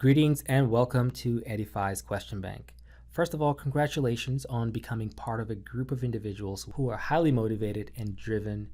Greetings and welcome to Eddify's Question Bank. First of all, congratulations on becoming part of a group of individuals who are highly motivated and driven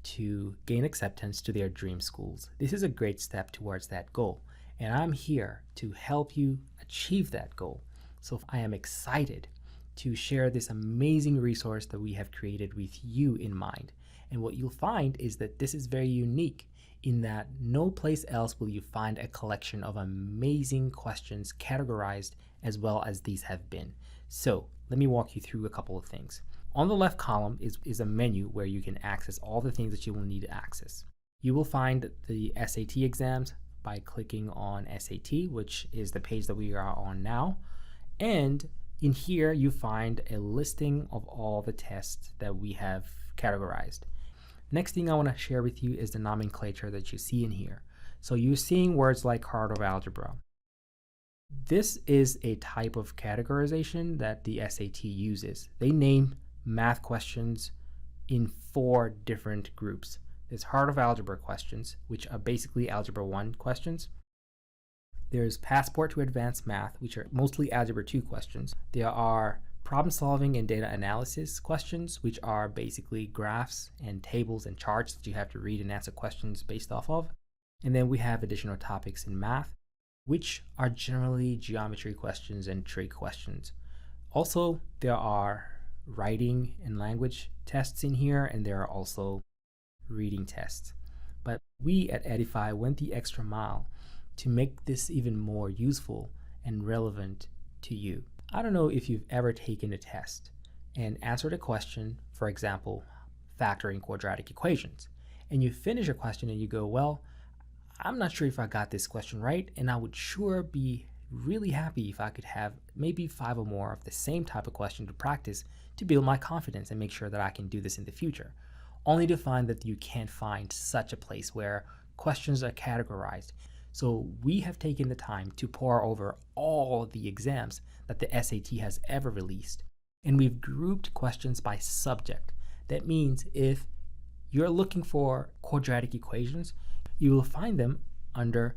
to gain acceptance to their dream schools. This is a great step towards that goal, and I'm here to help you achieve that goal. So I am excited to share this amazing resource that we have created with you in mind. And what you'll find is that this is very unique in that no place else will you find a collection of amazing questions categorized as well as these have been. So let me walk you through a couple of things. On the left column is a menu where you can access all the things that you will need to access. You will find the SAT exams by clicking on SAT, which is the page that we are on now. And in here you find a listing of all the tests that we have categorized. Next thing I want to share with you is the nomenclature that you see in here. So you're seeing words like heart of algebra. This is a type of categorization that the SAT uses. They name math questions in 4 different groups. There's heart of algebra questions, which are basically Algebra 1 questions. There's passport to advanced math, which are mostly Algebra 2 questions. There are problem solving and data analysis questions, which are basically graphs and tables and charts that you have to read and answer questions based off of. And then we have additional topics in math, which are generally geometry questions and trig questions. Also, there are writing and language tests in here, and there are also reading tests. But we at Eddify went the extra mile to make this even more useful and relevant to you. I don't know if you've ever taken a test and answered a question, for example, factoring quadratic equations, and you finish a question and you go, well, I'm not sure if I got this question right, and I would sure be really happy if I could have maybe 5 or more of the same type of question to practice to build my confidence and make sure that I can do this in the future, only to find that you can't find such a place where questions are categorized. So we have taken the time to pore over all the exams that the SAT has ever released, and we've grouped questions by subject. That means if you're looking for quadratic equations, you will find them under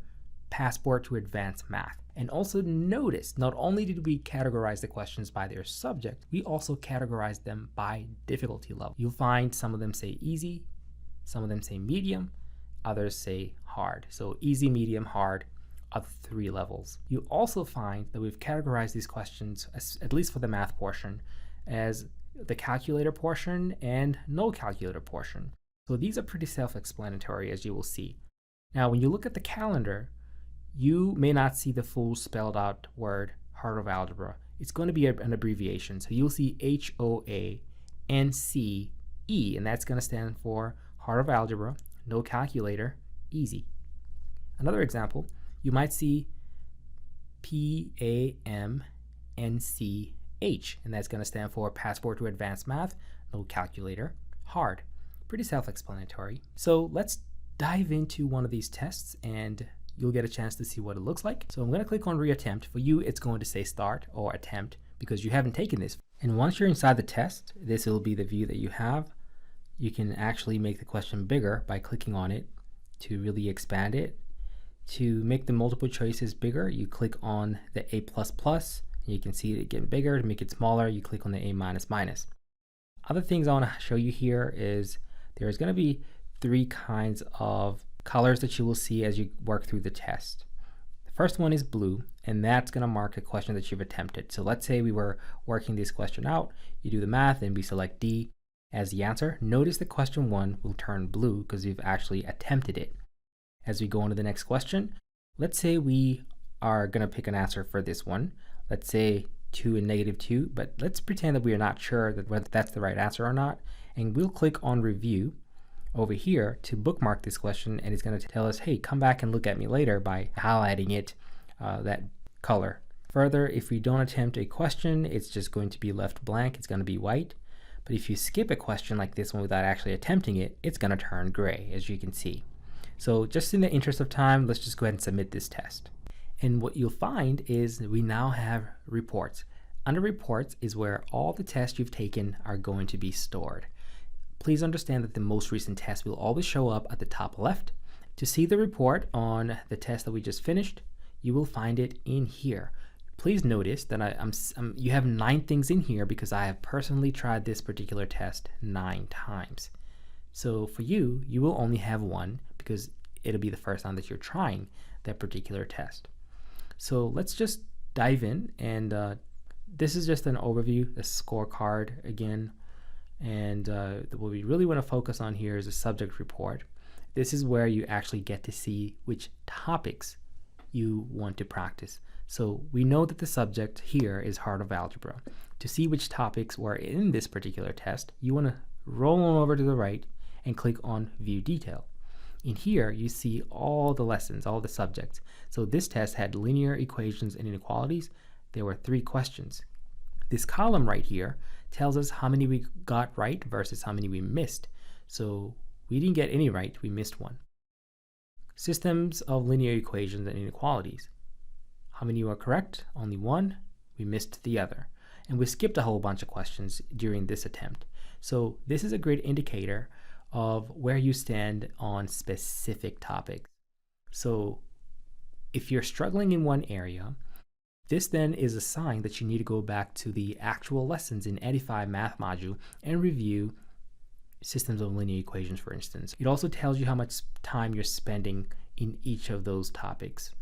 Passport to Advanced Math. And also notice, not only did we categorize the questions by their subject, we also categorized them by difficulty level. You'll find some of them say easy, some of them say medium, others say hard. So easy, medium, hard are the 3 levels. You also find that we've categorized these questions, at least for the math portion, as the calculator portion and no calculator portion. So these are pretty self-explanatory, as you will see. Now, when you look at the calendar, you may not see the full spelled out word heart of algebra. It's going to be an abbreviation. So you'll see HOANCE, and that's going to stand for heart of algebra, no calculator, easy. Another example, you might see PAMNCH, and that's going to stand for Passport to Advanced Math, no calculator, hard. Pretty self-explanatory. So let's dive into one of these tests and you'll get a chance to see what it looks like. So I'm going to click on reattempt. For you, it's going to say start or attempt because you haven't taken this. And once you're inside the test, this will be the view that you have. You can actually make the question bigger by clicking on it to really expand it. To make the multiple choices bigger, you click on the A++, and you can see it getting bigger. To make it smaller, you click on the A-. Other things I want to show you here is there's going to be 3 kinds of colors that you will see as you work through the test. The first one is blue, and that's going to mark a question that you've attempted. So let's say we were working this question out. You do the math, and we select D as the answer. Notice that question 1 will turn blue because we've actually attempted it. As we go on to the next question, let's say we are going to pick an answer for this one. Let's say 2 and -2, but let's pretend that we are not sure that whether that's the right answer or not. And we'll click on review over here to bookmark this question, and it's going to tell us, hey, come back and look at me later by highlighting it that color. Further, if we don't attempt a question, it's just going to be left blank. It's going to be white. But if you skip a question like this one without actually attempting it, it's going to turn gray, as you can see. So just in the interest of time, let's just go ahead and submit this test. And what you'll find is we now have reports. Under reports is where all the tests you've taken are going to be stored. Please understand that the most recent test will always show up at the top left. To see the report on the test that we just finished, you will find it in here. Please notice that you have 9 things in here because I have personally tried this particular test 9 times. So for you, you will only have 1 because it'll be the first time that you're trying that particular test. So let's just dive in, and this is just an overview, a scorecard again. And what we really want to focus on here is a subject report. This is where you actually get to see which topics you want to practice. So we know that the subject here is heart of algebra. To see which topics were in this particular test, you want to roll on over to the right and click on View Detail. In here, you see all the lessons, all the subjects. So this test had linear equations and inequalities. There were 3 questions. This column right here tells us how many we got right versus how many we missed. So we didn't get any right, we missed 1. Systems of linear equations and inequalities. How many were correct? Only 1. We missed the other. And we skipped a whole bunch of questions during this attempt. So this is a great indicator of where you stand on specific topics. So if you're struggling in one area, this then is a sign that you need to go back to the actual lessons in Eddify math module and review systems of linear equations, for instance. It also tells you how much time you're spending in each of those topics.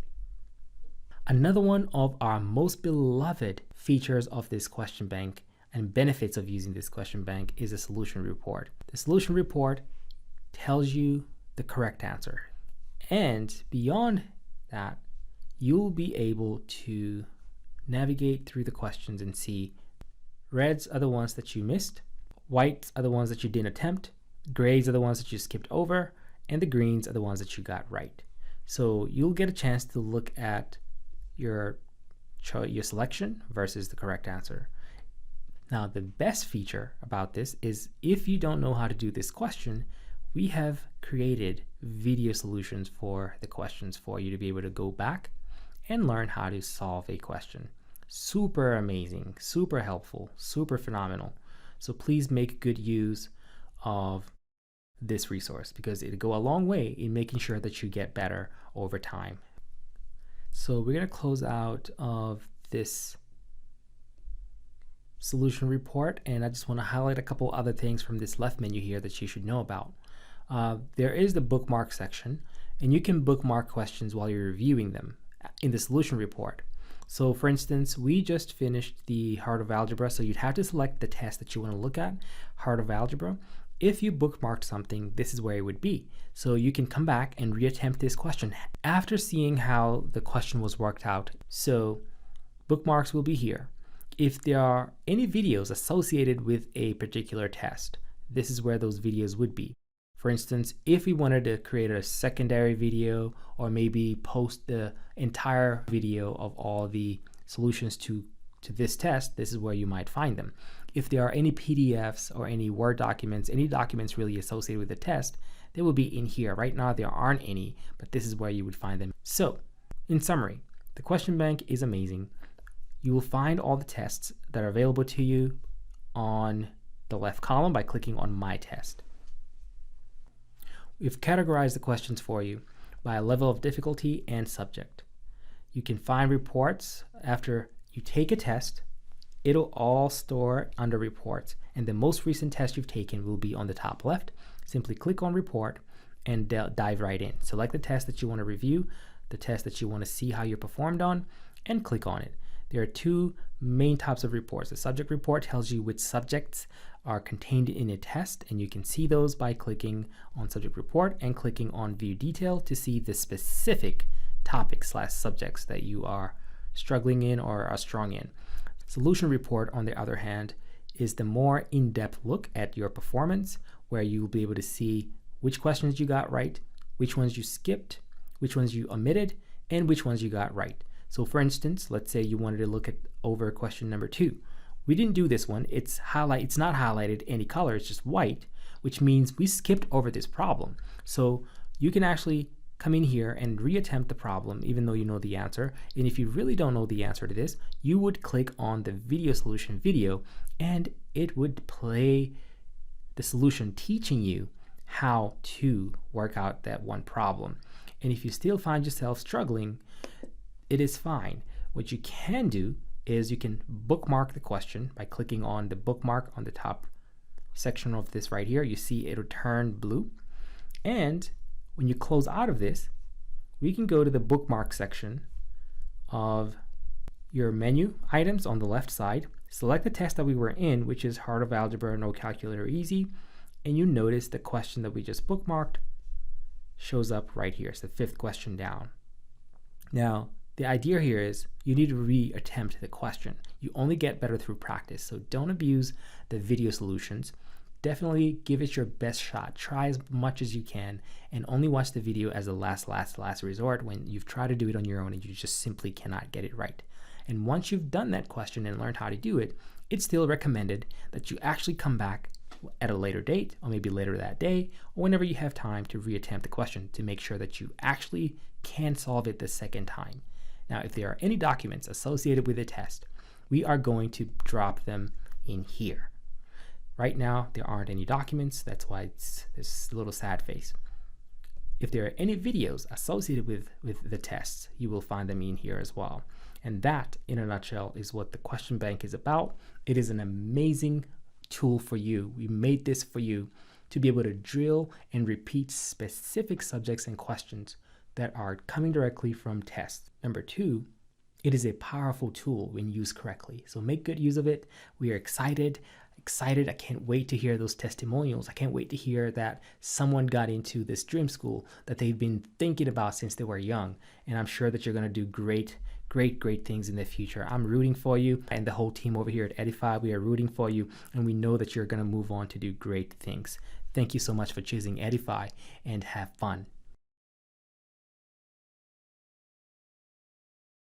Another one of our most beloved features of this question bank and benefits of using this question bank is a solution report. The solution report tells you the correct answer. And beyond that, you'll be able to navigate through the questions and see reds are the ones that you missed, whites are the ones that you didn't attempt, grays are the ones that you skipped over, and the greens are the ones that you got right. So you'll get a chance to look at your selection versus the correct answer. Now, the best feature about this is if you don't know how to do this question, we have created video solutions for the questions for you to be able to go back and learn how to solve a question. Super amazing, super helpful, super phenomenal. So please make good use of this resource because it'll go a long way in making sure that you get better over time. So we're going to close out of this solution report, and I just want to highlight a couple other things from this left menu here that you should know about. There is the bookmark section, and you can bookmark questions while you're reviewing them in the solution report. So for instance, we just finished the heart of algebra, so you'd have to select the test that you want to look at, heart of algebra. If you bookmarked something, this is where it would be. So you can come back and reattempt this question after seeing how the question was worked out. So bookmarks will be here. If there are any videos associated with a particular test, this is where those videos would be. For instance, if we wanted to create a secondary video or maybe post the entire video of all the solutions to this test, this is where you might find them. If there are any PDFs or any Word documents, any documents really associated with the test, they will be in here. Right now there aren't any, but this is where you would find them. So, in summary, the question bank is amazing. You will find all the tests that are available to you on the left column by clicking on My Test. We've categorized the questions for you by a level of difficulty and subject. You can find reports after you take a test. It'll all store under reports, and the most recent test you've taken will be on the top left. Simply click on report and dive right in. Select the test that you want to review, the test that you want to see how you performed on, and click on it. There are 2 main types of reports. The subject report tells you which subjects are contained in a test, and you can see those by clicking on subject report and clicking on view detail to see the specific topics/subjects that you are struggling in or are strong in. Solution report, on the other hand, is the more in-depth look at your performance, where you'll be able to see which questions you got right, which ones you skipped, which ones you omitted, and which ones you got right. So for instance, let's say you wanted to look at over question number 2. We didn't do this one. It's not highlighted any color, it's just white, which means we skipped over this problem. So you can actually come in here and reattempt the problem even though you know the answer. And if you really don't know the answer to this, you would click on the video solution video and it would play the solution teaching you how to work out that one problem. And if you still find yourself struggling, it is fine. What you can do is you can bookmark the question by clicking on the bookmark on the top section of this right here. You see it'll turn blue. And when you close out of this, we can go to the bookmark section of your menu items on the left side, select the test that we were in, which is Heart of Algebra, No Calculator Easy, and you notice the question that we just bookmarked shows up right here. It's the 5th question down. Now, the idea here is you need to re-attempt the question. You only get better through practice, so don't abuse the video solutions. Definitely give it your best shot. Try as much as you can, and only watch the video as a last resort when you've tried to do it on your own and you just simply cannot get it right. And once you've done that question and learned how to do it, it's still recommended that you actually come back at a later date, or maybe later that day, or whenever you have time to reattempt the question to make sure that you actually can solve it the second time. Now, if there are any documents associated with the test, we are going to drop them in here. Right now, there aren't any documents. That's why it's this little sad face. If there are any videos associated with the tests, you will find them in here as well. And that, in a nutshell, is what the question bank is about. It is an amazing tool for you. We made this for you to be able to drill and repeat specific subjects and questions that are coming directly from tests. Number 2, it is a powerful tool when used correctly. So make good use of it. We are excited. I can't wait to hear those testimonials. I can't wait to hear that someone got into this dream school that they've been thinking about since they were young. And I'm sure that you're going to do great things in the future. I'm rooting for you, and the whole team over here at Edify, we are rooting for you, and we know that you're going to move on to do great things. Thank you so much for choosing Edify, and have fun.